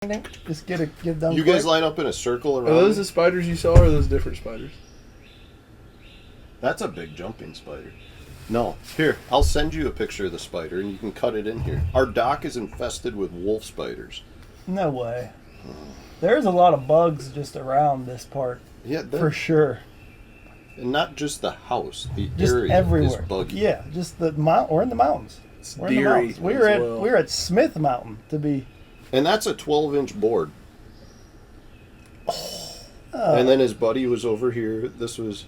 Just get it done. You quick. guys line up in a circle around. Are those the spiders you saw, or are those different spiders? That's a big jumping spider. No. Here, I'll send you a picture of the spider, and you can cut it in here. Our dock is infested with wolf spiders. No way. There's a lot of bugs just around this part. Yeah, for sure. And not just the house, the Just area everywhere. is buggy. Yeah, just the mount. We're in the mountains. We're in the mountains. We were at Smith Mountain to be. And that's a 12-inch board. And then his buddy was over here. This was.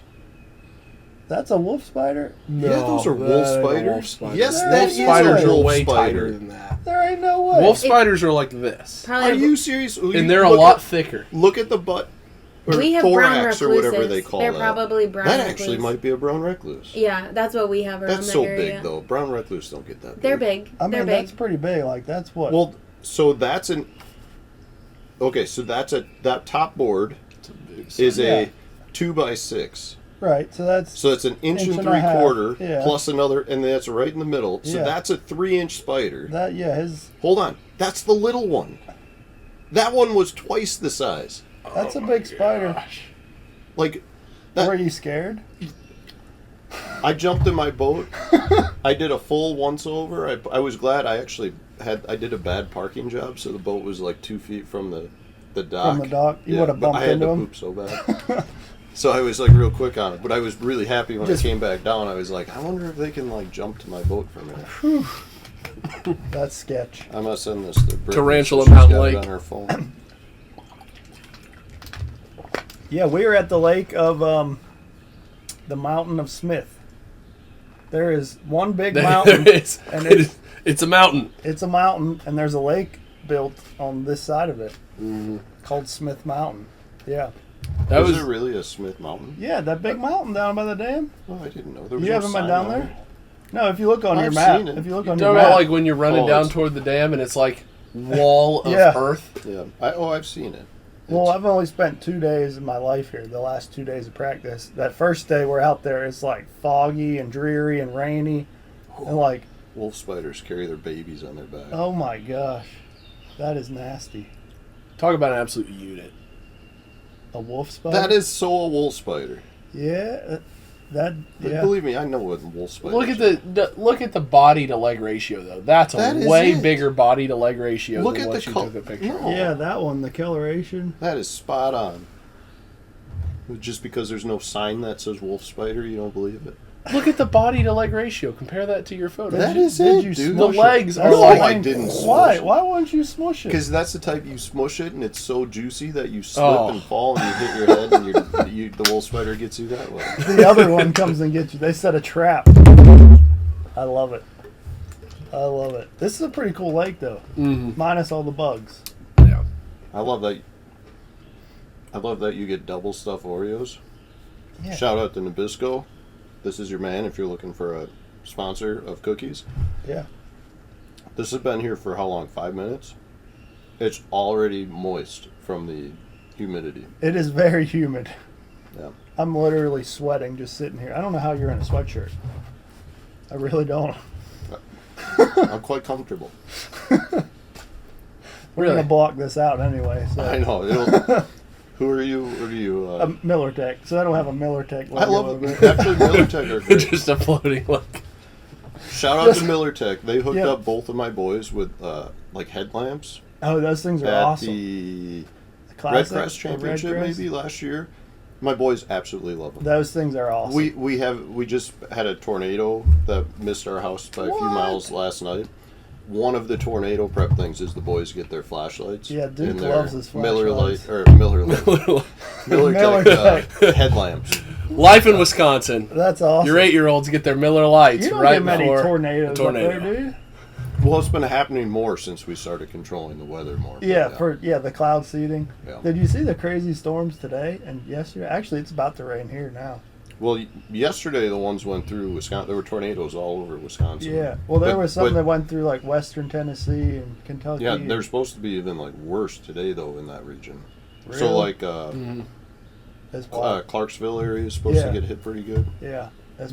That's a wolf spider? No, yeah, those are wolf spiders. Yes, wolf spiders are way spider. tighter than that. There ain't no way. Wolf spiders are like this. Are you serious? And they're a lot thicker. Look at the butt. Or we have thorax brown or whatever recluses. they call They're that. probably brown That recluse. actually might be a brown recluse. Yeah, that's what we have around That's that so area. big, though. Brown recluse don't get that big. They're big. I mean, They're that's big. pretty big. Like, that's what? Well, so that's an... Okay, so that's that top board is a 2x6. Right, so that's... So it's an inch and a 3/4 half, plus another, and that's right in the middle. So that's a 3-inch spider. That, his... Hold on. That's the little one. That one was twice the size. That's a big spider. Gosh. Like... That, were you scared? I jumped in my boat. I did a full once-over. I was glad I actually I did a bad parking job, so the boat was like 2 feet from the dock. From the dock? You would have bumped into him? I had to poop so bad. So I was like real quick on it, but I was really happy when I came back down. I was like, I wonder if they can like jump to my boat for a minute. That's sketch. I'm gonna send this to Brittany. Tarantula so Mountain got it Lake. on her phone. Yeah, we are at the lake of the Mountain of Smith. There is one big mountain. There is. And it's a mountain. It's a mountain, and there's a lake built on this side of it called Smith Mountain. Yeah. That was really a Smith Mountain? Yeah, that big mountain down by the dam. Oh, I didn't know. There was You haven't been down there? No, if you look on your map. If you look on your Talking map. about like when you're running down toward the dam and it's like wall of earth. Yeah. I've seen it. Well, I've only spent 2 days of my life here, the last 2 days of practice. That first day we're out there, it's like foggy and dreary and rainy. And like... Wolf spiders carry their babies on their back. Oh my gosh. That is nasty. Talk about an absolute unit. A wolf spider? That is so a wolf spider. Yeah. Believe me, I know what wolf spiders Look at the body to leg ratio though. That's a way bigger body to leg ratio than what you took a picture of. Yeah, that one, the coloration. That is spot on. Just because there's no sign that says wolf spider, you don't believe it? Look at the body to leg ratio. Compare that to your photo. That is it, dude. The legs are No, like... I didn't smush Why? it. Why wouldn't you smush it? Because that's the type you smush it and it's so juicy that you slip and fall and you hit your head and the wolf spider gets you that way. The other one comes and gets you. They set a trap. I love it. I love it. This is a pretty cool lake though. Minus all the bugs. Yeah. I love that you get double stuffed Oreos. Yeah. Shout out to Nabisco. This is your man if you're looking for a sponsor of cookies. Yeah. This has been here for how long? 5 minutes? It's already moist from the humidity. It is very humid. Yeah. I'm literally sweating just sitting here. I don't know how you're in a sweatshirt. I really don't. I'm quite comfortable. We're going to block this out anyway. So. I know. Who are you? What are you? Miller Tech. So I don't have a Miller Tech logo. I love it. Actually, Miller Tech are great. Just a floating look. Shout out to Miller Tech. They hooked up both of my boys with like headlamps. Oh, those things are awesome. At the Classic, Red Crest Championship maybe last year. My boys absolutely love them. Those things are awesome. We just had a tornado that missed our house by a few miles last night. One of the tornado prep things is the boys get their flashlights. Yeah, Duke loves his Miller flashlights. Tech headlamps. Life in Wisconsin. That's awesome. Your 8-year-olds get their Miller lights you don't right get many before tornadoes a tornado. up there, do you? Well, it's been happening more since we started controlling the weather more. Yeah, the cloud seeding. Yeah. Did you see the crazy storms today and yesterday? Actually, it's about to rain here now. Well, yesterday the ones went through Wisconsin. There were tornadoes all over Wisconsin. Yeah. Well, there was some that went through like western Tennessee and Kentucky. Yeah, they're supposed to be even like worse today though in that region. Really? So like Clarksville area is supposed to get hit pretty good. Yeah, that's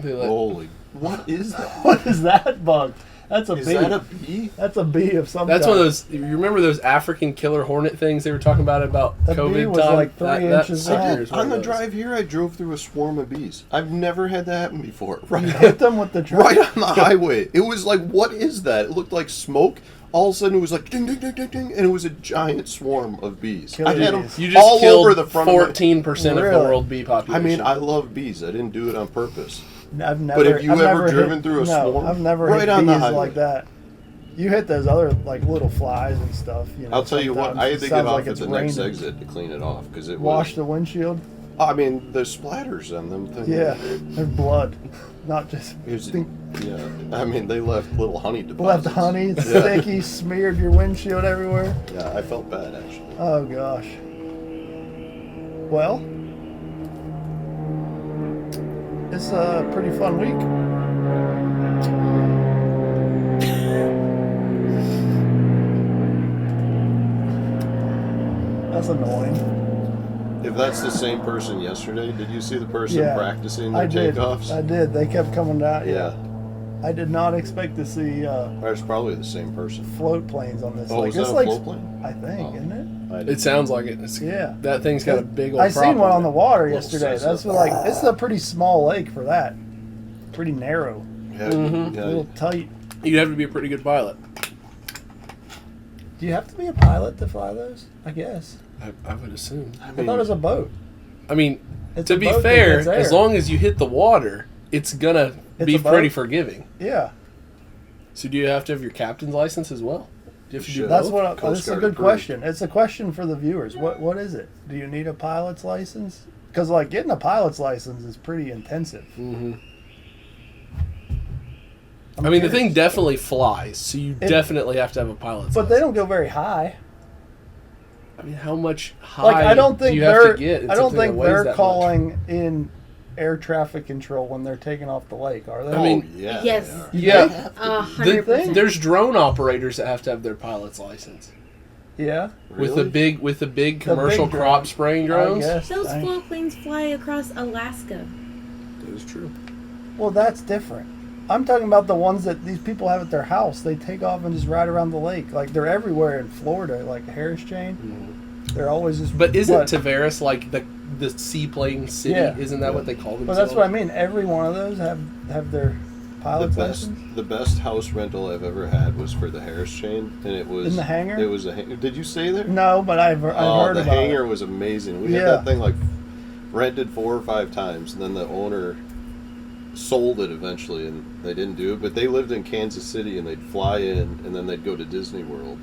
Holy, what is that? What is that bug? That's a Is bee. that a bee? That's a bee of some That's kind. one of those. You remember those African killer hornet things they were talking about That COVID bee was time? like 3 inches long. sucker is one On of the those. drive here, I drove through a swarm of bees. I've never had that happen before. You Right, hit them with the truck. right on the highway. It was like, what is that? It looked like smoke. All of a sudden, it was like ding, ding, ding, ding, ding, and it was a giant swarm of bees. Killer I had them bees. You just all killed over the front of my... 14% of the Really? world bee population. I mean, I love bees. I didn't do it on purpose. I've never. have you I've ever never driven hit, through a no, swarm? I've never Right hit on the bees highway. like that. You hit those other like little flies and stuff. You know, I'll tell you what, sometimes I it had to get sounds off like at it's the next raining. exit to clean it off because it Wash was. the windshield. I mean, the splatters on them things. Yeah, they're blood, not just. It was, stink. yeah, I mean, they left little honey Left deposits. honey, sticky, smeared your windshield everywhere. Yeah, I felt bad actually. Oh gosh. Well, it's a pretty fun week. That's annoying. If that's the same person yesterday, did you see the person Yeah, practicing their I did. takeoffs? I did. They kept coming down. Yeah, I did not expect to see that's probably the same person. float planes on this Oh, lake. is that This a lake's, float plane? I think, Oh. isn't it? it sounds like it. Yeah. That thing's got a big old I seen one on the water Little yesterday. Cessna. That's what, like, it's a pretty small lake for that. Pretty narrow, Yeah, Mhm. yeah, a little tight. You'd have to be a pretty good pilot. Do you have to be a pilot to fly those? I guess. I would assume. I I mean, thought it was a boat. I mean, It's to a be boat that fair, gets air. as long as you hit the water, it's gonna It's be a boat? pretty forgiving. Yeah, So do you have to have your captain's license as well? Do you have to do Should. that's both? what. Coast This is a Guard good approved. question. It's a question for the viewers. What is it? Do you need a pilot's license? Because like getting a pilot's license is pretty intensive. Mm-hmm. I'm I mean, the curious. thing definitely flies, so you It- definitely have to have a pilot's But license. they don't go very high. I mean, how much high Like I don't think do you have they're. to get? in I don't something that think weighs they're that much? calling in air traffic control when they're taking off the lake, are they? I mean, oh, yeah, Yes. they are. Yeah. They have to be. 100%. There's drone operators that have to have their pilot's license yeah. with the Really? big commercial big crop drones, spraying I drones. guess. Those float planes fly across Alaska. That is true. Well, that's different. I'm talking about the ones that these people have at their house. They take off and just ride around the lake. Like they're everywhere in Florida, like Harris Chain. They're always just. But isn't Tavares like the seaplane city? Yeah. Isn't that what they call But themselves? that's what I mean. Every one of those have their pilot's license. The best house rental I've ever had was for the Harris Chain, and it was In the hangar? It was a. Did you stay there? No, but I've heard the about hangar it. was amazing. We Yeah. had that thing like rented 4 or 5 times, and then the owner sold it eventually, and they didn't do it. But they lived in Kansas City, and they'd fly in, and then they'd go to Disney World.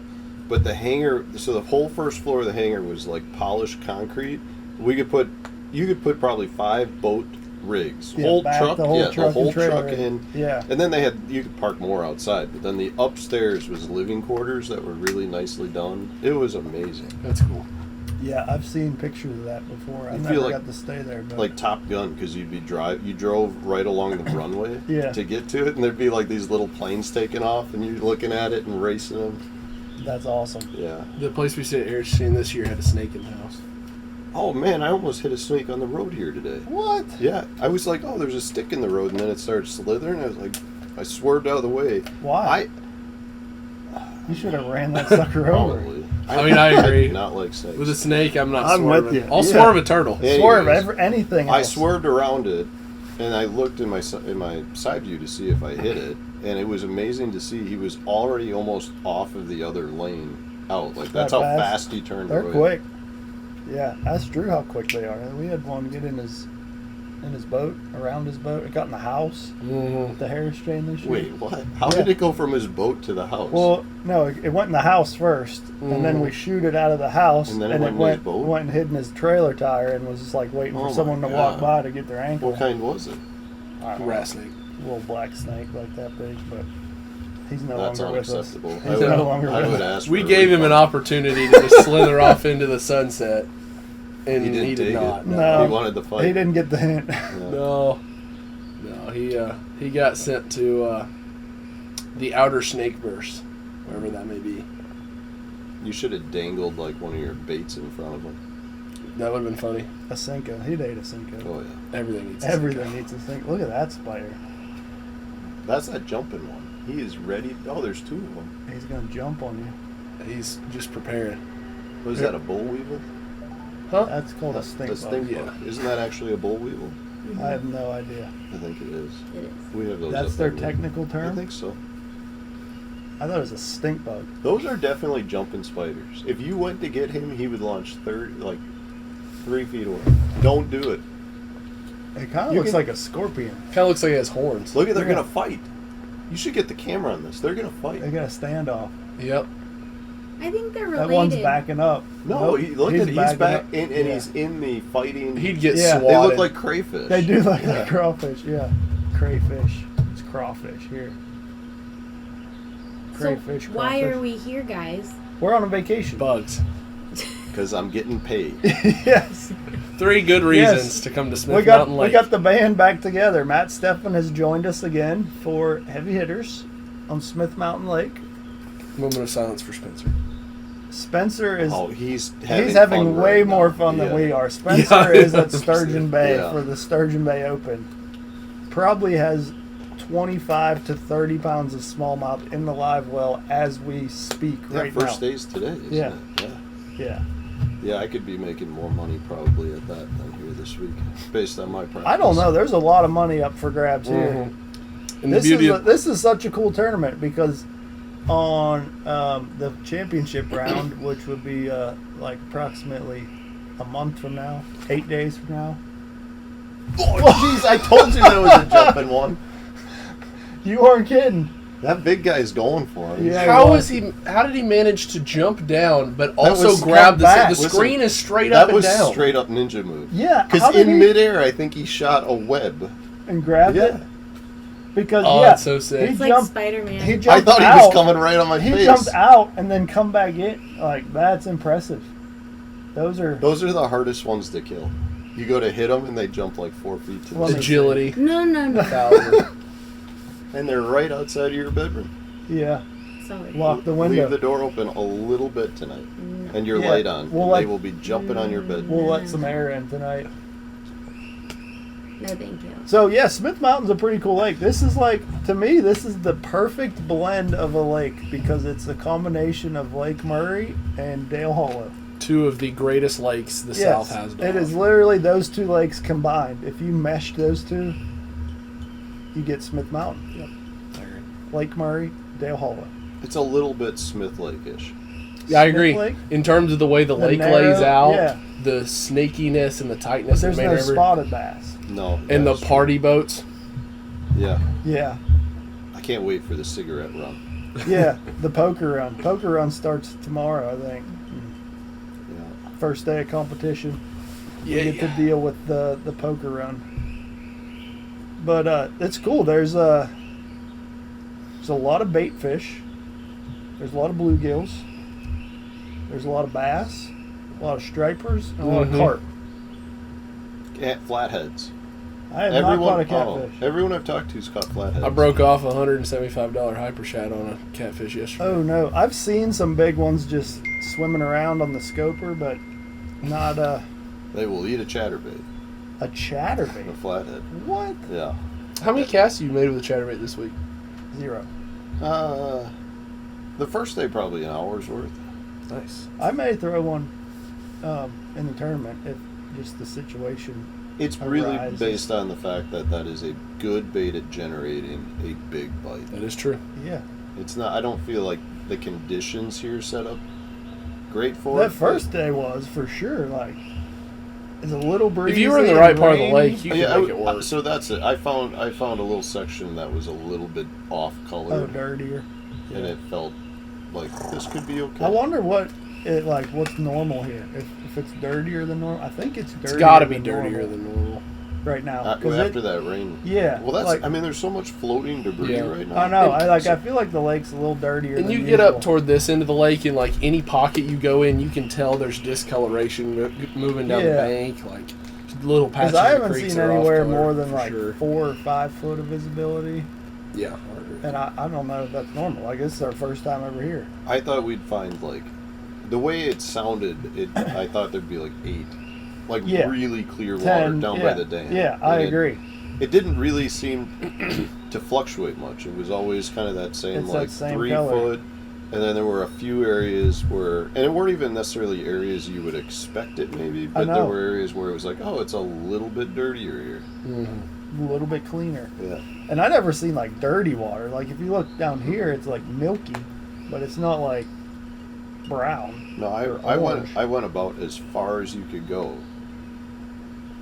But the hangar, so the whole first floor of the hangar was like polished concrete. You could put probably 5 boat rigs, Yeah, whole back truck, the whole yeah, truck the whole and trailer truck in. Yeah. And then you could park more outside. But then the upstairs was living quarters that were really nicely done. It was amazing. That's cool. Yeah, I've seen pictures of that before. I You never feel like- got to stay there, but Like Top Gun, because you drove right along the runway Yeah. to get to it, and there'd be like these little planes taking off, and you're looking at it and racing them. that's awesome. Yeah. The place we stayed at Harris Chain this year had a snake in the house. Oh man, I almost hit a snake on the road here today. What? Yeah, I was like, oh, there's a stick in the road, and then it started slithering. I was like, I swerved out of the way. Why? You should have ran that sucker over. Probably. I mean, I agree. do not like snakes. With a snake, I'm not I'm swerving. with you. I'll Yeah. swerve a turtle. Yeah. Swerve Anyways, anything I else. swerved around it, and I looked in my side view to see if I hit it, and it was amazing to see he was already almost off of the other lane out. Like that's That how fast? fast he turned They're away. quick. Yeah, ask Drew how quick they are. We had one get in his boat, around his boat. It got in the house Mm-hmm. with the Harris Chain this year. Wait, what? How Yeah. did it go from his boat to the house? Well, no, it went in the house first, and then we shoot it out of the house, And then it went in his boat? went and hid in his trailer tire, and was just like waiting Oh for someone my to walk God. by to get their ankle. what kind was it? I don't know, Rat snake. a little black snake like that big, but he's no That's longer with us. unacceptable. He's no longer I with would us. ask. We for a gave him an refund. opportunity to just slither off into the sunset, and He didn't he take did it. not. No. He wanted to fight. He didn't get the hint. No, he got sent to the outer snake verse, wherever that may be. You should have dangled like one of your baits in front of him. That would have been funny. A Cinco. He'd ate a Cinco. Oh yeah, Everything needs. Everything needs a Cinco. Look at that spider. that's that jumping one. He is ready. Oh, there's 2 of them. He's gonna jump on you. He's just preparing. What is that, a bull weevil? Huh? That's called a stink A stink bug. bug. Isn't that actually a bull weevil? I have no idea. I think it is. It is. We have those. That's up their there. technical I term? think so. I thought it was a stink bug. Those are definitely jumping spiders. If you went to get him, he would launch 3 feet away. Don't do it. It kind of You looks can- like a scorpion. Kind of looks like it has horns. Look at they're Yeah. gonna fight. You should get the camera on this. They're gonna fight. They got a standoff. Yep. I think they're That related. one's backing up. No, Nope, look at he's backing back up. and Yeah. he's in the fighting. He'd get Yeah. swatted. They look like crayfish. They do look Yeah. like crawfish, yeah. Crayfish. It's crawfish here. Crayfish, So why crawfish. are we here, guys? We're on a vacation. bugs. Because I'm getting paid. Yes. 3 good reasons Yes. to come to Smith We got Mountain Lake. we got the band back together. Matt Stefan has joined us again for Heavy Hitters on Smith Mountain Lake. Moment of silence for Spencer. Spencer is Oh, he's having fun way right more now. fun than Yeah. we are. Spencer is at 100%. Sturgeon Bay Yeah. for the Sturgeon Bay Open. Probably has 25 to 30 pounds of smallmouth in the live well as we speak Yeah, right first now. day's today, isn't Yeah. it? Yeah. Yeah. Yeah, I could be making more money probably at that than here this week, based on my practice. I don't know. There's a lot of money up for grabs here. And the This beauty is of this is such a cool tournament because on the championship round, which would be like approximately a month from now, 8 days from now. Oh, jeez, I told you there was a jumping one. You aren't kidding. That big guy's going for him. Yeah. how did he manage to jump down but also was grab the back. the Listen, screen is straight That up and was down. straight up ninja move. Yeah, how Because did in he- midair, I think he shot a web. and grabbed Yeah. it because Oh, yeah, that's so sick. he It's like jumped. Spider-Man. He I jumped thought he out. was coming right on my He face. jumped out and then come back in. Like that's impressive. Those are Those are the hardest ones to kill. You go to hit them and they jump like 4 feet to Well, the Agility. No. and they're right outside of your bedroom. yeah. Sorry. Lock the window. Leave the door open a little bit tonight, and your Yeah, light on. we'll and let- they will be jumping on your bed. We'll let some air in tonight. No, thank you. So yeah, Smith Mountain's a pretty cool lake. This is like, to me, this is the perfect blend of a lake because it's a combination of Lake Murray and Dale Hollow. 2 of the greatest lakes the South has. It is literally those 2 lakes combined. If you mesh those 2, you get Smith Mountain. Yep. Lake Murray, Dale Hollow. It's a little bit Smith Lake-ish. Yeah, I Smith agree. Lake? In terms of the way the The lake narrow- lays out, yeah. the snakiness and the But tightness of there's the main no river, spotted bass. No. and the that's true. party boats. Yeah. Yeah. I can't wait for the cigarette run. Yeah, the poker run. Poker run starts tomorrow, I think. Yeah. First day of competition. Yeah, We get to deal with the poker run. But it's cool. There's a lot of bait fish. There's a lot of bluegills. There's a lot of bass, a lot of stripers, and a lot of Mhm. carp. Flatheads. I have not caught a catfish. Everyone I've talked to's caught flatheads. I broke off a $175 hyper shad on a catfish yesterday. Oh no, I've seen some big ones just swimming around on the scoper, but not They will eat a chatterbait. a A chatterbait. flathead. What? Yeah. How many casts you made with a chatterbait this week? 0. The first day probably an hour's worth. Nice. I may throw one in the tournament if just the situation. It's really Arises. based on the fact that that is a good bait at generating a big bite. That is true. Yeah. It's not. I don't feel like the conditions here set up great for it. That first day was for sure like it's a little breezy. If you were in the right part of the rainy. lake, you could Yeah, make it work. so that's it. I found a little section that was a little bit off color, Oh, dirtier. and it felt like this could be okay. I wonder what's normal here. If it's dirtier than normal, I think it's dirtier. It's got to be than dirtier normal than normal. right now. After that rain. Yeah. Well, that's. like, I mean, there's so much floating debris Yeah. right now. I know. And- I feel like the lake's a little dirtier. And than you get usual. up toward this end of the lake, and like any pocket you go in, you can tell there's discoloration moving down the Yeah. bank, like little patches. Because I of haven't creeks seen are off anywhere color, more than for like sure. 4 or 5 foot of visibility, Yeah, I agree. and I don't know if that's normal. I guess it's our first time ever here. I thought we'd find like the way it sounded. I thought there'd be like 8, like Yeah. really clear water 10 down yeah. by the dam. Yeah, I And agree. It didn't really seem to fluctuate much. It was always kind of that same It's that like same 3 color. foot, and then there were a few areas where, and it weren't even necessarily areas you would expect it maybe, but there know. were areas where it was like, oh, it's a little bit dirtier here. A little bit cleaner. Yeah. And I never seen like dirty water. Like if you look down here, it's like milky, but it's not like brown. No, or I orange. went about as far as you could go,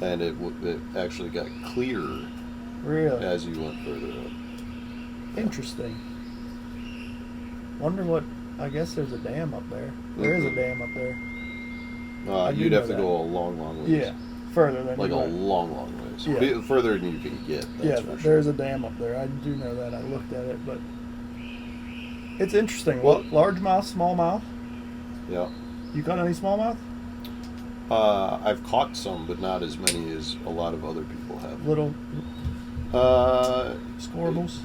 and it actually got clearer Really as you went further up. interesting. Wonder what? I guess there's a dam up there. There is a dam up there. I do You'd know have to that. go a long ways. Yeah, further than Like you a went. long ways. Yeah. Further than you can get. Yeah, That's for sure. there's a dam up there. I do know that. I looked at it, but it's interesting. Well- Largemouth, smallmouth. Yeah. You caught any smallmouth? I've caught some, but not as many as a lot of other people have. Little Uh, scorables.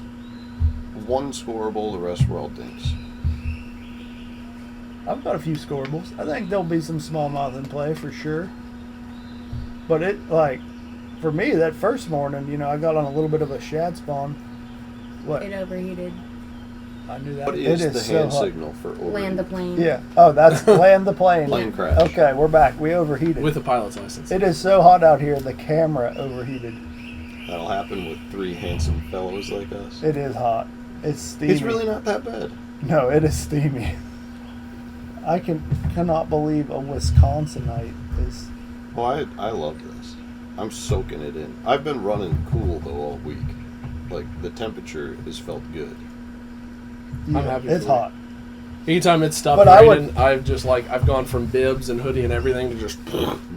one scoreable, the rest were all dinks. I've got a few scorables. I think there'll be some smallmouth in play for sure. But it, like, for me, that first morning, I got on a little bit of a shad spawn. What? It overheated. I knew that. What It is the so hand hot. signal for over? Land the plane. Yeah. Oh, that's land the plane. Plane crash. Okay, we're back. We overheated. With a pilot's license. It is so hot out here, the camera overheated. That'll happen with 3 handsome fellows like us. It is hot. It's steamy. It's really not that bad. No, it is steamy. I cannot believe a Wisconsinite is. Well, I love this. I'm soaking it in. I've been running cool though all week. Like the temperature has felt good. Yeah, happy it's for you. hot. Anytime it's stopped But I would- raining, I've gone from bibs and hoodie and everything to just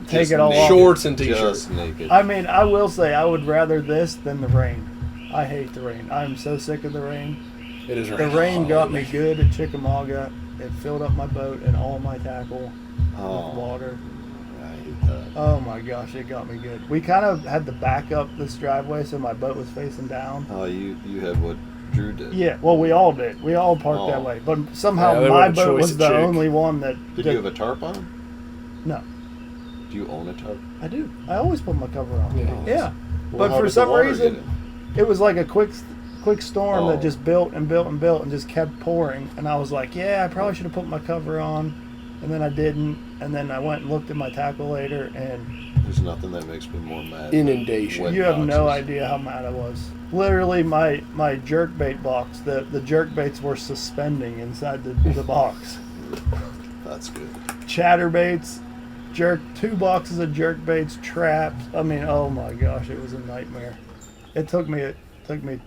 Take it all off. shorts and t-shirts. Just naked. I mean, I will say I would rather this than the rain. I hate the rain. I'm so sick of the rain. It is The raining. rain got me good at Chickamauga. It filled up my boat and all my tackle with Oh, water. I hate that. Oh my gosh, it got me good. We kind of had to back up this driveway so my boat was facing down. Oh, you had what Drew did. Yeah, well, we all did. We all parked that Oh. way. But somehow Yeah, they my were the boat choice was of the chick. only one that. Did you have a tarp on? No, Do you own a tarp? I do. I always put my cover on. Yeah. Yeah. Well, But how for did the some water reason, get in? it was like a quick storm Oh. that just built and built and built and just kept pouring. And I was like, yeah, I probably should have put my cover on. And then I didn't. And then I went and looked at my tackle later. And There's nothing that makes me more mad. Inundation. Wet you have no boxes. idea how mad I was. Literally, my jerkbait box, the jerkbaits were suspending inside the box. That's good. Chatterbaits, 2 boxes of jerkbaits, traps. I mean, oh my gosh, it was a nightmare. It took me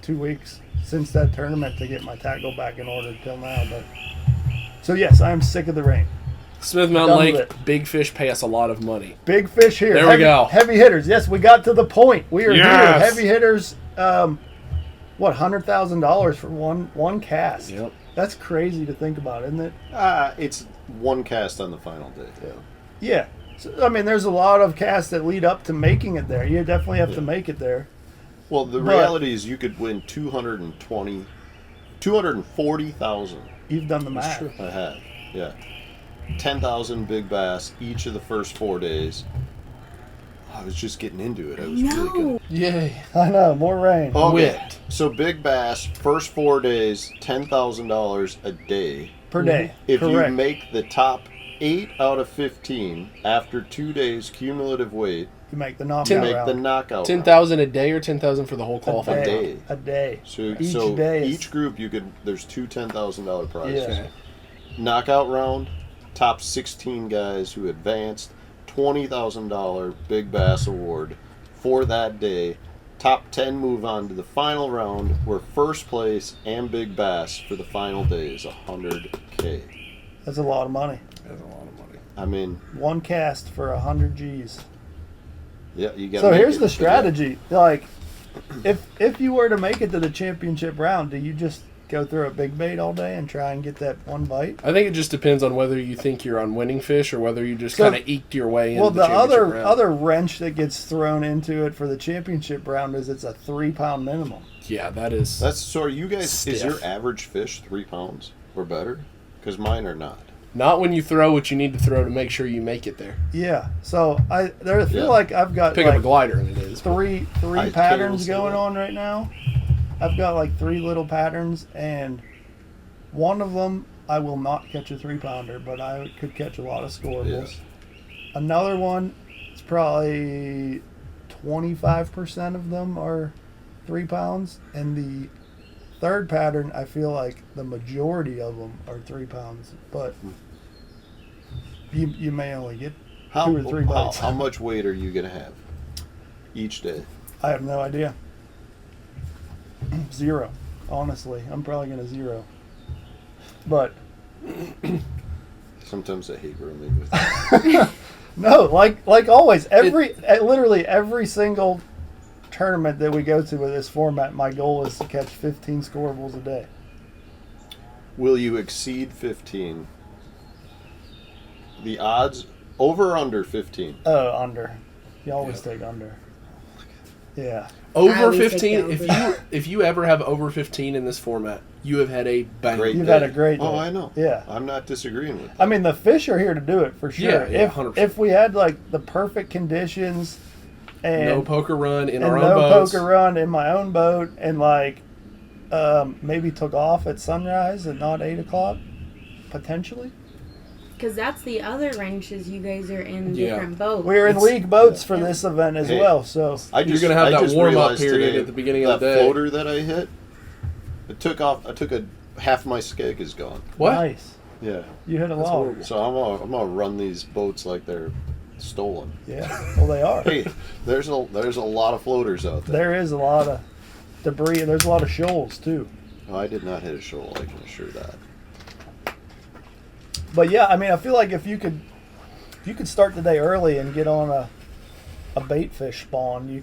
2 weeks since that tournament to get my tackle back in order till now. But so yes, I am sick of the rain. Smith Mountain Done with Lake, big fish pay us a lot of money. Big fish here. There we go. Heavy hitters. Yes, we got to the point. We are Yes. here. Heavy hitters. $100,000 for one cast? Yep. That's crazy to think about, isn't it? It's one cast on the final day. Yeah. So, I mean, there's a lot of casts that lead up to making it there. You definitely have to Yeah. make it there. Well, the But- reality is you could win 240,000. You've done the math. true. I have. Yeah. 10,000 big bass each of the first 4 days. I was just getting into it. I was really good. No. Yay. I know. More rain. Okay. Whipped. So big bass, first 4 days, $10,000 a day. Per day. If Correct. you make the top 8 out of 15 after 2 days cumulative weight, You make the to knockout make round. the knockout 10,000 a day or 10,000 for the whole a qualifying day. round? A day. So Each so day is- each group there's 2 $10,000 prizes. Yeah. Okay. Knockout round, top 16 guys who advanced, $20,000 big bass award for that day. Top 10 move on to the final round, where first place and big bass for the final day is $100K. That's a lot of money. That's a lot of money. I mean, One cast for 100 G's. yeah, you got. So here's the strategy. Like, if you were to make it to the championship round, do you just go through a big bait all day and try and get that one bite? I think it just depends on whether you think you're on winning fish or whether you just So- kind of eked your way into Well, the the championship other round. other wrench that gets thrown into it for the championship round is it's a 3-pound minimum. Yeah, that is. That's so. Are you guys? Is your Stiff. average fish 3 pounds or better? Because mine are not. Not when you throw what you need to throw to make sure you make it there. Yeah. So I feel Yeah. like I've got Pick up a like glider and it is. three I patterns can't going say that. on right now. I've got like 3 little patterns, and one of them I will not catch a 3-pounder, but I could catch a lot of scorables. Yeah. Another one, it's probably 25% of them are 3 pounds, and the third pattern, I feel like the majority of them are 3 pounds, but you may only get 2 or 3 bites. How much weight are you going to have each day? I have no idea. 0, honestly. I'm probably going to 0. But sometimes I hate rooming with you. no, like always, literally every single tournament that we go to with this format, my goal is to catch 15 scorables a day. Will you exceed 15? The odds over or under 15? Oh, under. You always take under. Yeah. Over always take 15. the If you ever have over 15 in this format, you have had a bang. Great You've day. had a great day. Oh, I know. Yeah. I'm not disagreeing with that. I mean, the fish are here to do it for sure. Yeah, if 100%. if we had like the perfect conditions and No poker run in and our own no boats. poker run in my own boat, and like maybe took off at sunrise and not 8 o'clock, potentially. Because that's the other wrenches. You guys are in Yeah. different boats. We're in It's- league boats for this event as Hey. well, so You're gonna have I that just warm-up realized period today at the beginning of the that day. floater that I hit, it took off. I took half my skeg is gone. What? nice. Yeah. You hit a That's log. horrible. So I'm gonna run these boats like they're stolen. Yeah, well they are. Hey, there's a lot of floaters out there. There is a lot of debris. There's a lot of shoals too. Oh, I did not hit a shoal. I can assure that. But yeah, I mean, I feel like if you could start the day early and get on a bait fish spawn, you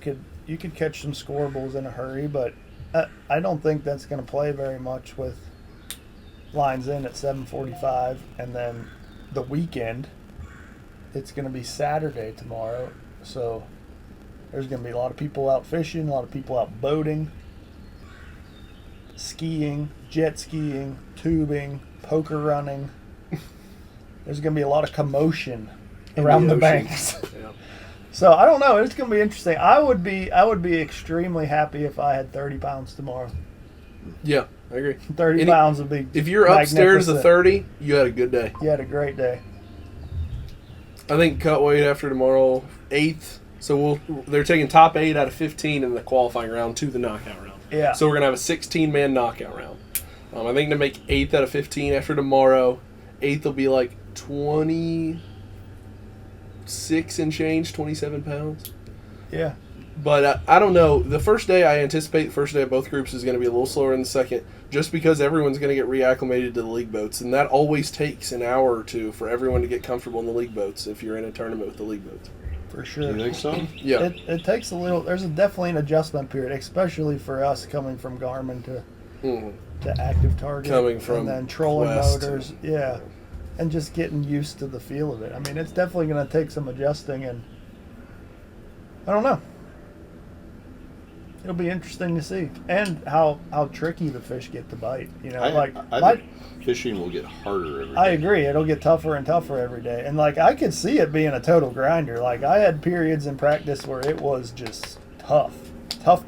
could catch some scorables in a hurry. But I don't think that's going to play very much with lines in at 7:45, and then the weekend. It's going to be Saturday tomorrow, so there's going to be a lot of people out fishing, a lot of people out boating, skiing, jet skiing, tubing, poker running. There's going to be a lot of commotion around the ocean. banks. Yeah. So I don't know. It's going to be interesting. I would be extremely happy if I had 30 pounds tomorrow. Yeah, I agree. 30 pounds would be If you're upstairs to magnificent. 30, you had a good day. You had a great day. I think cut weight after tomorrow, 8th. So they're taking top 8 out of 15 in the qualifying round to the knockout round. Yeah. So we're going to have a 16-man knockout round. I think to make 8th out of 15 after tomorrow, 8th will be like 26 and change, 27 pounds. Yeah. But I don't know. The first day, I anticipate the first day of both groups is going to be a little slower than the second, just because everyone's going to get reacclimated to the league boats. And that always takes an hour or two for everyone to get comfortable in the league boats if you're in a tournament with the league boats. For Do sure. you think so? Yeah. It takes a little. There's definitely an adjustment period, especially for us coming from Garmin to Mhm. Active Target, Coming from and then trolling Quest. motors, yeah, and just getting used to the feel of it. I mean, it's definitely going to take some adjusting, and I don't know. It'll be interesting to see, and how tricky the fish get to bite. You know, I think fishing will get harder every day. I agree. It'll get tougher and tougher every day. And, like, I could see it being a total grinder. Like, I had periods in practice where it was just tough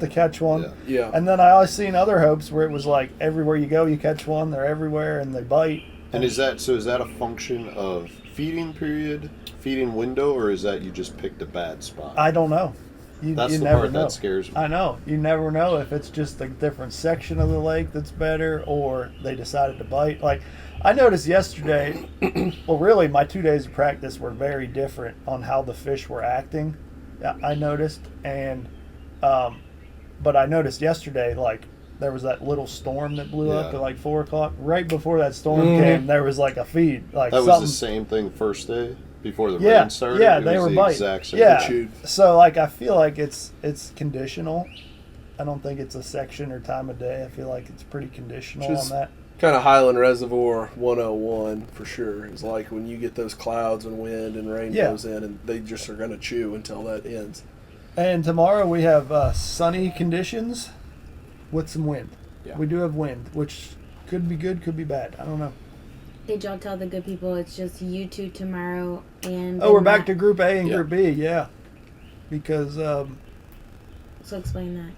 to catch one. Yeah. Yeah. And then I always seen other hopes where it was like everywhere you go, you catch one. They're everywhere and they bite. And is that a function of feeding period, feeding window, or is that you just picked a bad spot? I don't know. That's you the never part know. that scares me. I know. You never know if it's just a different section of the lake that's better, or they decided to bite. Like, I noticed yesterday, well, really, my 2 days of practice were very different on how the fish were acting. I noticed, and but I noticed yesterday, like, there was that little storm that blew up Yeah. at like 4 o'clock. Right before that storm Mhm. came, there was like a feed, like That was something. the same thing first day before the Yeah, rain started. yeah, It they was were the biting. exact same. Yeah. Chewed. So, like, I feel like it's conditional. I don't think it's a section or time of day. I feel like it's pretty conditional Just- on that. Kind of Highland Reservoir 101 for sure. It's like when you get those clouds and wind and rain Yeah. goes in, and they just are going to chew until that ends. And tomorrow we have sunny conditions with some wind. Yeah. We do have wind, which could be good, could be bad. I don't know. Did y'all tell the good people it's just you two tomorrow and? Oh, we're then back Matt? to Group A and Yeah. Group B, yeah. Because So explain that.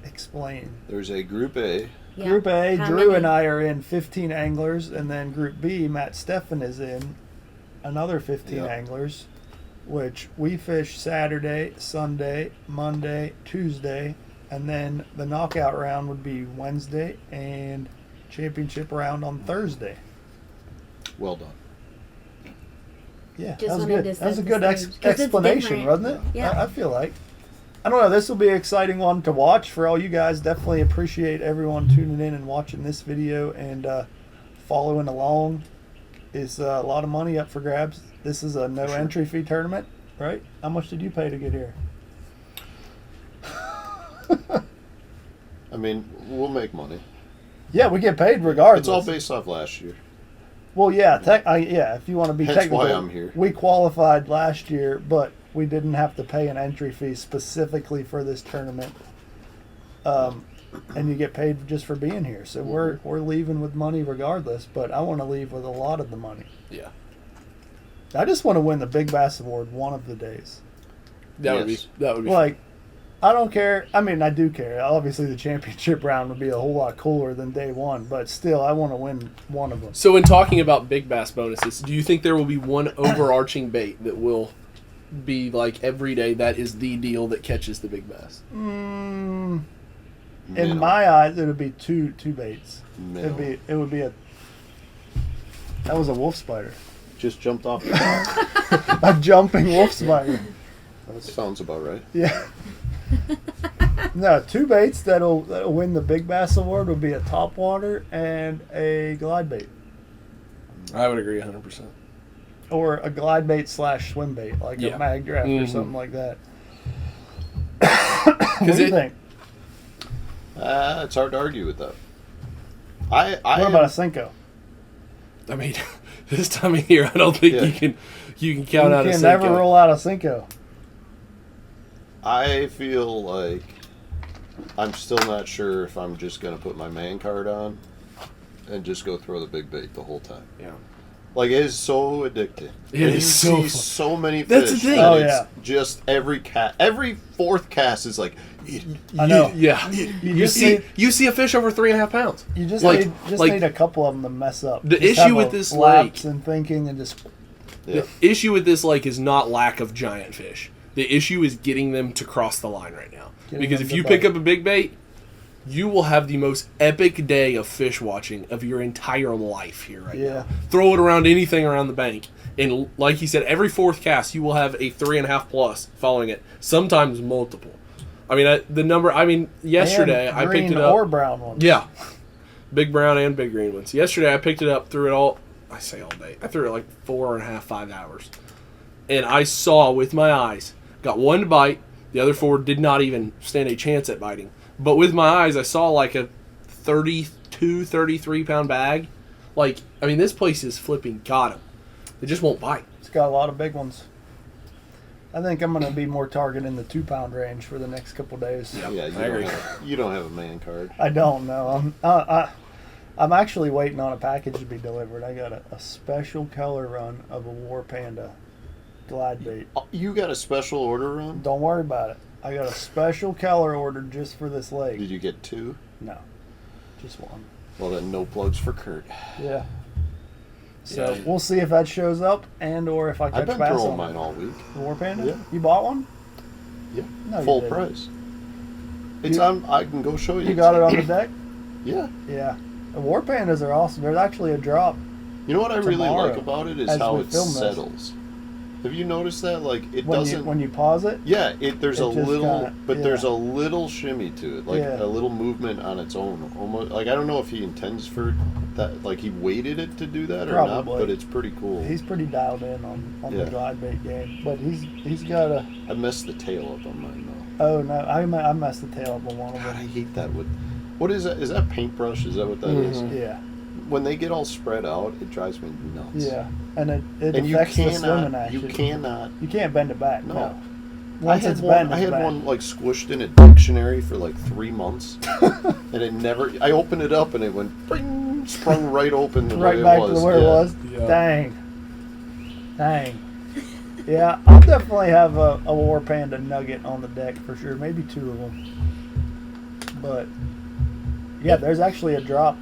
Explain. There's a Group A. Yeah. Group A, How Drew many? and I are in 15 anglers, and then Group B, Matt Stefan is in another 15 Yep. anglers, which we fish Saturday, Sunday, Monday, Tuesday, and then the knockout round would be Wednesday and championship round on Thursday. Well done. Yeah, Just that was wanted good. to That was a set good the stage, 'cause it's explanation, different. wasn't it? Yeah. I feel like. I don't know. This will be an exciting one to watch for all you guys. Definitely appreciate everyone tuning in and watching this video and following along. Is a lot of money up for grabs. This is a no For sure. entry fee tournament, right? How much did you pay to get here? I mean, we'll make money. Yeah, we get paid regardless. It's all based off last year. Well, yeah, yeah. If you want to be Hence technical, why I'm here. we qualified last year, but we didn't have to pay an entry fee specifically for this tournament. And you get paid just for being here. So we're leaving with money regardless. But I want to leave with a lot of the money. Yeah. I just want to win the Big Bass Award one of the days. That Yes. would be Like, I don't care. I mean, I do care. Obviously, the championship round would be a whole lot cooler than day one. But still, I want to win one of them. So in talking about big bass bonuses, do you think there will be one overarching bait that will be like every day that is the deal that catches the big bass? In Minimum. my eyes, it would be two baits. Minimum. It would be a. That was a wolf spider. Just jumped off. A jumping wolf spider. That sounds about right. Yeah. No, two baits that'll win the Big Bass Award would be a topwater and a glide bait, I would agree 100%. or a glide bait / swim bait, like Yeah. a mag draft or Mhm. something like that. What do you think? It's hard to argue with that. I What about a Cinco? I mean, this time of year, I don't think Yeah. you can count out You a can never Cinco. roll out a Cinco. I feel like I'm still not sure if I'm just going to put my man card on and just go throw the big bait the whole time. Yeah. Like, it is so addicting. It And is you so see fun. so many That's fish. the thing. that Oh, it's yeah. Just every fourth cast is like, I know. Yeah. You You just see need- you see a fish over 3.5 pounds. You just Like- need a couple of them to mess up. The Just issue have with a this lapse lake- in thinking and just yeah. The issue with this lake is not lack of giant fish. The issue is getting them to cross the line right now. Getting Because them if to you pick bite. up a big bait, you will have the most epic day of fish watching of your entire life here right Yeah. now. Throw it around anything around the bank. And like he said, every fourth cast, you will have a 3.5 plus following it. Sometimes multiple. I mean, yesterday and I picked green it up. or brown ones. Yeah. Big brown and big green ones. Yesterday I picked it up, threw it all, I say all day. I threw it like 4.5, 5 hours. And I saw with my eyes, got one to bite, the other 4 did not even stand a chance at biting. But with my eyes, I saw like a 32, 33 pound bag. Like, I mean, this place is flipping got 'em. They just won't bite. It's got a lot of big ones. I think I'm going to be more targeting the 2-pound range for the next couple days. Yep, Yeah, I agree. you don't have a man card. I don't know. I'm actually waiting on a package to be delivered. I got a special color run of a War Panda glide bait. You got a special order run? Don't worry about it. I got a special color ordered just for this lake. Did you get 2? No, just one. Well, then no plugs for Kurt. Yeah. So Yeah. we'll see if that shows up and or if I catch I've been bass throwing on mine it. all week. The War Panda? Yeah. You bought one? Yeah. No, you Full didn't. price. It's You- on. I can go show you. You got it on the deck? Yeah. Yeah. The War Pandas are awesome. There's actually a drop. You know what I really Tomorrow, like about it is as how we it film this. settles. Have you noticed that? Like it When doesn't. you pause it, Yeah, there's It a just little, kinda- but there's yeah. a little shimmy to it, like Yeah. a little movement on its own. Almost like I don't know if he intends for that, like he weighted it to do that or not, Probably. but it's pretty cool. he's pretty dialed in on Yeah. the glide bait game. But he's got a. I messed the tail up on mine though. Oh no, I messed the tail up on one of God, I them. hate that. What is that? Is that paintbrush? Is that what that is? Mhm. Yeah, When they get all spread out, it drives me nuts. yeah, and it And you affects the swimming cannot. action. You cannot. You can't bend it back. No. No. I Once had it's one. bent, I it's had bent. one like squished in a dictionary for like 3 months, and it never. I opened it up and it went, bing, sprung right open the right way back it was. to where it Yeah. was. Yeah. Dang. Yeah, I'll definitely have a War Panda nugget on the deck for sure. Maybe 2 of them. But yeah, there's actually a drop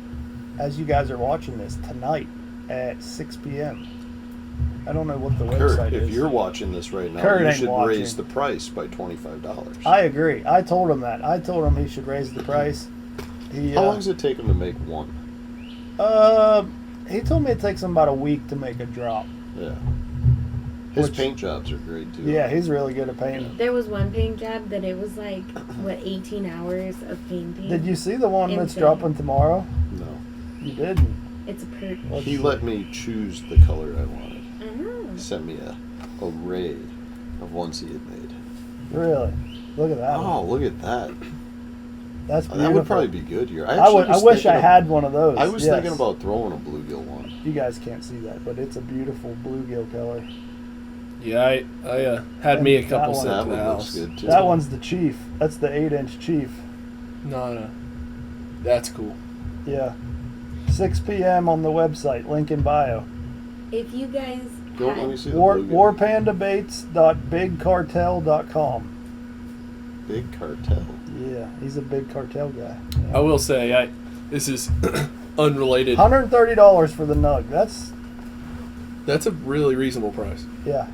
as you guys are watching this tonight at 6 p.m. I don't know what the website Kurt, is. if you're watching this right now, Kurt you ain't should watching. raise the price by $25. I agree. I told him that. I told him he should raise the price. How long does it take him to make one? He told me it takes him about a week to make a drop. Yeah. His Which- paint jobs are great too. Yeah, he's really good at painting. There was one paint job that it was like, 18 hours of painting. Did you see the one that's Insane. dropping tomorrow? No. You didn't. It's a perk. Let's He see. let me choose the color I wanted. Oh. He sent me a array of ones he had made. Really? Look at that. Oh, one. look at that. That's beautiful. That would probably be good here. I wish I had one of those. I was yes. thinking about throwing a bluegill one. You guys can't see that, but it's a beautiful bluegill color. Yeah, I had me a That couple one- sent That to the one looks house. good too. That one's the Chief. That's the 8-inch Chief. No, that's cool. Yeah. 6 p.m. on the website. Link in bio. If you guys Go, had- let me see the War, bluegill. warpandabaits.bigcartel.com. Big cartel. Yeah, he's a big cartel guy. I will say, this is unrelated. $130 for the nug. That's a really reasonable price. Yeah.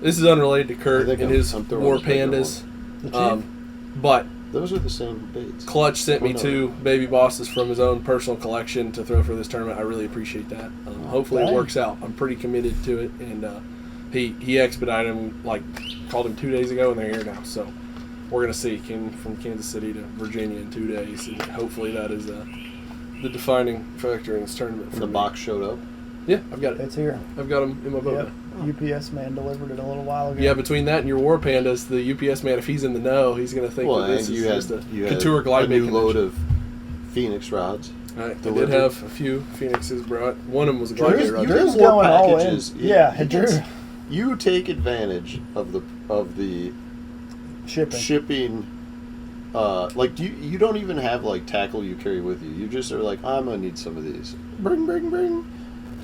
This is unrelated to I Kurt think and I'm- his I'm throwing War the bigger Pandas. The Chief. But Those are the same baits. Clutch sent me Oh, no. 2 baby bosses from his own personal collection to throw for this tournament. I really appreciate that. Hopefully it Okay. works out. I'm pretty committed to it, and he expedited them. Called him 2 days ago, and they're here now. So we're gonna see. Came from Kansas City to Virginia in 2 days, and hopefully that is the defining factor in this tournament. And For the me. box showed up. Yeah, I've got it. It's here. I've got them in my boat. Yep. UPS man delivered it a little while ago. Yeah, between that and your War Pandas, the UPS man, if he's in the know, he's going to think Well, that this and is you just had a couture glide a new bait load convention. of Phoenix rods. Right, I did delivered. have a few Phoenixes brought. One of them was a glide Drew's- bait rod. you Drew's get more going all in. packages. Yeah, He Drew. gets- You take advantage of the Shipping. shipping. You don't even have like tackle you carry with you. You just are like, I'm gonna need some of these. Bring.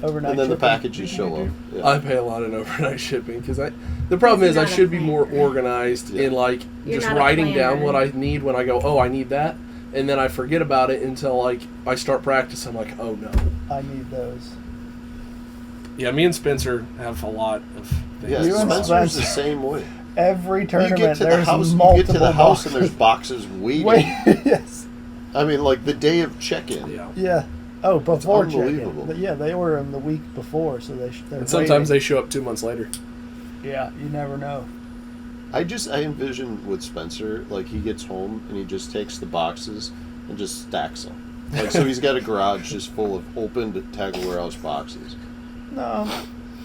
Overnight And then the shipping. packages show up. Yeah. I pay a lot in overnight shipping because the problem is I Not a should be more planner. organized Yeah. in You're just not a writing down planner. what I need when I go, oh, I need that, and then I forget about it until I start practice. I'm like, oh no. I need those. Yeah, me and Spencer have a lot of things. Yeah, You and Spencer's the Spencer. same way. Every You tournament, get to the there's house. You multiple get to the house, and boxes. there's boxes waiting. Wait, yes. I mean, like the day of check-in. Yeah. Yeah. Oh, before unbelievable. check-in. Yeah, they order them the week before, so they're And sometimes they show up 2 months later. Yeah, you never know. I envision with Spencer, like he gets home and he just takes the boxes and just stacks them. Like so, he's got a garage just full of opened Tackle Warehouse boxes. No,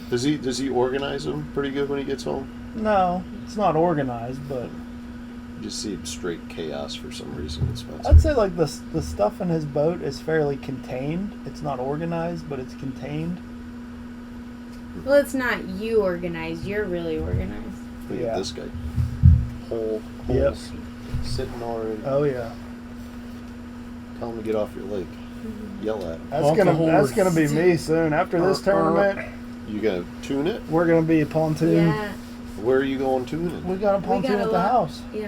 Does he organize them pretty good when he gets home? no, it's not organized, but You just see straight chaos for some reason with Spencer. I'd say like the stuff in his boat is fairly contained. It's not organized, but it's contained. Well, it's not you organized. You're really organized. Look Yeah. at this guy. Holes Yep. sitting already. Oh yeah, Tell him to get off your lake. Yell at him. that's Off gonna the that's horse. gonna be me soon. After this tournament, You gonna tune it? we're gonna be pontoon. Yeah. Where are you going tuning? We got a pontoon at the house. Yeah.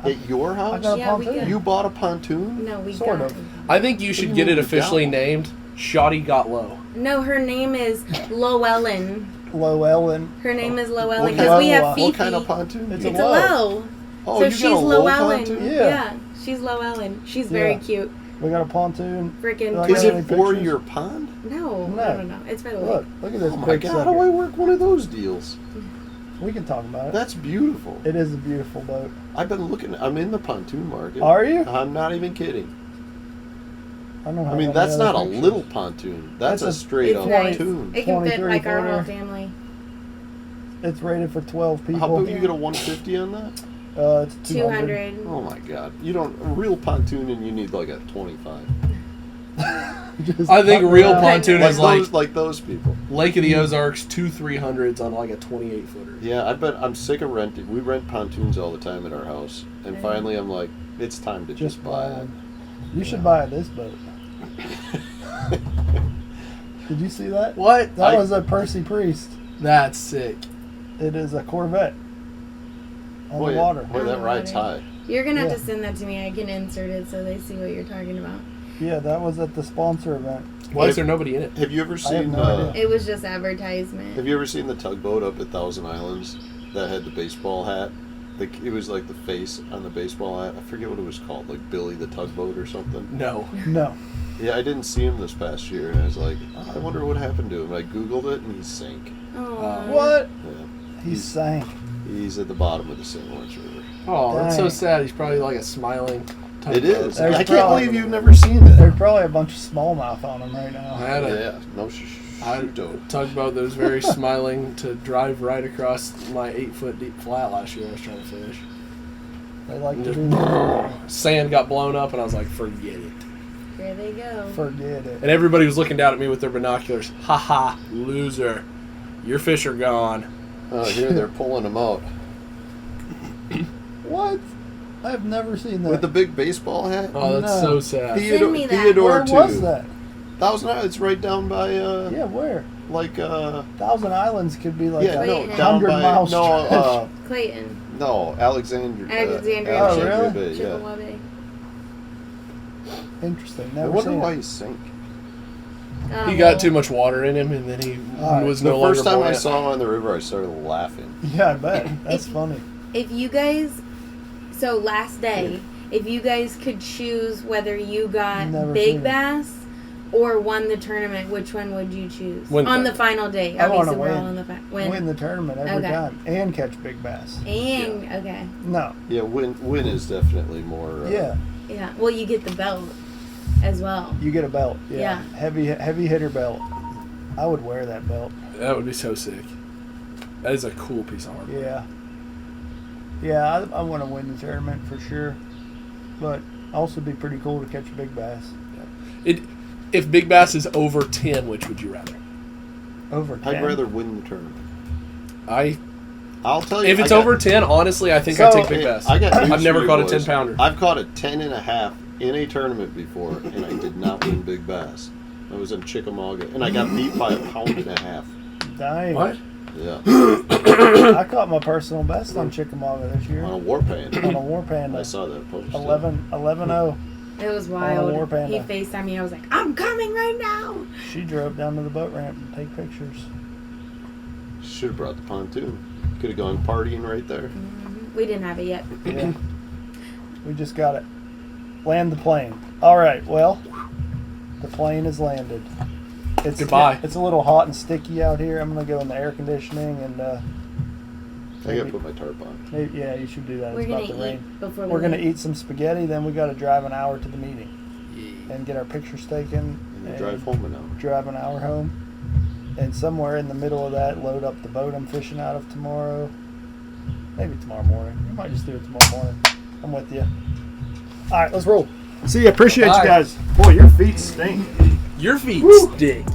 At your I house? got a Yeah, we pontoon. got- You bought a pontoon? No, we Sort got. of. I think you should do you get mean it you officially got? named Shoddy Got Low. No, her name is Llewellyn. Llewellyn. Her name is What Llewellyn kind because we of- have Fifi. What kind of pontoon? It's do a you It's a have? low. Oh, So you she's got a low Llewellyn. pontoon? Yeah. She's Llewellyn. She's very Yeah. cute. We got a pontoon. Freaking. Like Is any it for pictures? your pond? No, No. no. It's by the Look, lake. look at this Oh my big god, how sucker. do I work one of those deals? We can talk about it. That's beautiful. It is a beautiful boat. I've been looking, I'm in the pontoon market. Are you? I'm not even kidding. I don't have I mean, any that's other not a pictures. little pontoon. That's That's a a- straight It's up nice. pontoon. It can fit 23 like our whole footer. family. It's rated for 12 people. How about you get a 150 on that? It's 200. 200. Oh my god. You don't, a real pontoon and you need like a 25. Just I think pop real around. pontoon Like is those, like those people. Lake of the Ozarks, 2 300s on like a 28 footer. Yeah, I bet I'm sick of renting. We rent pontoons all the time at our house. And Yeah. finally I'm like, it's time to just buy it. one. You should buy this boat. Did you see that? What? That was a Percy Priest. That's sick. It is a Corvette on Boy, the water. boy, that On the ride's water. high. You're gonna have Yeah. to send that to me. I can insert it so they see what you're talking about. Yeah, that was at the sponsor event. Why is there nobody in it? Have you ever I have seen? no idea. It was just advertisement. Have you ever seen the tugboat up at Thousand Islands that had the baseball hat? It was like the face on the baseball hat. I forget what it was called, like Billy the Tugboat or something. No. No. Yeah, I didn't see him this past year, and I was like, I wonder what happened to him. I googled it, and he sank. Aw. What? Yeah, He sank. he's at the bottom of the St. Lawrence River. Oh, that's so Dang. sad. He's probably like a smiling tugboat. It is. There's I can't probably- believe you've never seen it. There's probably a bunch of smallmouth on him right I now. had a Yeah, no I had a shoot. tugboat that was very smiling to drive right across my 8-foot deep flat last year I was trying to fish. They like to Just do that. sand got blown up, and I was like, forget it. There they go. Forget it. And everybody was looking down at me with their binoculars. Ha ha, loser. Your fish are gone. Oh, here they're pulling him out What? I've never seen that. with the big baseball hat. Oh, that's No. so sad. Send me that. Theodore Where too. was that? Thousand Islands. It's right down by Yeah, where? like Thousand Islands could be like yeah, a no, Clayton. down 100 by mile no, stretch. Clayton. no, Alexandria. Alexandria Oh, Alexandria really? Bay, yeah. Chippewa Bay. Interesting. I Never wonder seen why it. he sank. He got too much water in him, and then he Alright. was The no longer first time I buoyant. saw him on the river, I started laughing. Yeah, I bet. That's funny. If you guys, so last day, if you guys could choose whether you got Never seen big it. bass or won the tournament, which one would you choose? Win On the the- final day. I wanna Obviously, we're win. all on the Win win. the tournament every Okay. time and catch big bass. And, okay. No. Yeah, win is definitely more. Yeah. Yeah. Well, you get the belt as well. You get a belt. Yeah. Yeah. Heavy hitter belt. I would wear that belt. That would be so sick. That is a cool piece of art. Yeah. Yeah, I want to win the tournament for sure. But also be pretty cool to catch a big bass. If big bass is over 10, which would you rather? Over 10. I'd rather win the tournament. I'll tell you. If it's I got- over 10, honestly, I think So- I'd take big bass. I got news I've never for you caught a boys. 10-pounder. I've caught a 10.5 in a tournament before, and I did not win big bass. I was in Chickamauga, and I got beat by 1.5 pounds. Dang. What? Yeah, I caught my personal best on Chickamauga this year. on a war pan. On a War Panda. I saw that post. 11-0. It was On a wild. War Panda. He FaceTimed me. I was like, I'm coming right now. She drove down to the boat ramp and take pictures. Should have brought the pontoon. Could have gone partying right there. We didn't have it yet. Yeah. We just got it. Land the plane. All right, well, the plane is landed. It's Goodbye. It's a little hot and sticky out here. I'm going to go in the air conditioning and I gotta put my tarp on. maybe, yeah, you should do that. We're It's going about to to rain. eat before we We're going to leave. eat some spaghetti, then we got to drive an hour to the meeting and get our pictures taken. And then drive home an hour. Drive an hour home. And somewhere in the middle of that, load up the boat I'm fishing out of tomorrow. Maybe tomorrow morning. We might just do it tomorrow morning. I'm with you. All right, let's roll. See you. Appreciate Bye. you guys. Boy, your feet stink. Your feet stink.